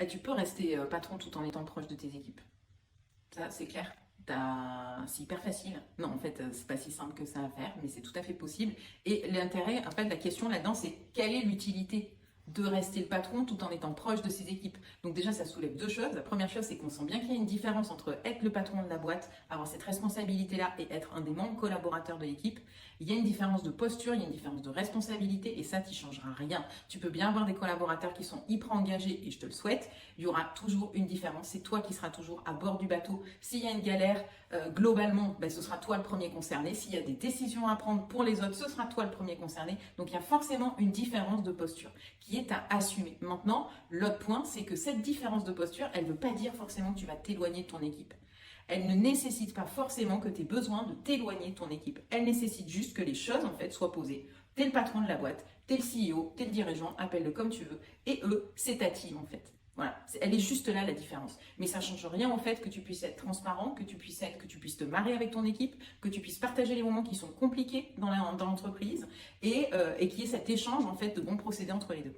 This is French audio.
Tu peux rester patron tout en étant proche de tes équipes. Ça, c'est clair. C'est hyper facile. Non, en fait, c'est pas si simple que ça à faire, mais c'est tout à fait possible. Et l'intérêt, en fait, la question là-dedans, c'est quelle est l'utilité de rester le patron tout en étant proche de ses équipes. Donc déjà, ça soulève deux choses. La première chose, c'est qu'on sent bien qu'il y a une différence entre être le patron de la boîte, avoir cette responsabilité-là et être un des membres collaborateurs de l'équipe. Il y a une différence de posture, il y a une différence de responsabilité et ça, tu changeras rien. Tu peux bien avoir des collaborateurs qui sont hyper engagés et je te le souhaite. Il y aura toujours une différence. C'est toi qui seras toujours à bord du bateau. S'il y a une galère, globalement, ce sera toi le premier concerné. S'il y a des décisions à prendre pour les autres, ce sera toi le premier concerné. Donc il y a forcément une différence de posture qui est à assumer. Maintenant, l'autre point, c'est que cette différence de posture, elle ne veut pas dire forcément que tu vas t'éloigner de ton équipe. Elle ne nécessite pas forcément que tu aies besoin de t'éloigner de ton équipe. Elle nécessite juste que les choses en fait soient posées. T'es le patron de la boîte, t'es le CEO, t'es le dirigeant, appelle-le comme tu veux. Et eux, c'est ta team en fait. Voilà, elle est juste là la différence. Mais ça ne change rien au fait que tu puisses être transparent, que tu puisses te marier avec ton équipe, que tu puisses partager les moments qui sont compliqués dans l'entreprise et qu'il y ait cet échange en fait de bons procédés entre les deux.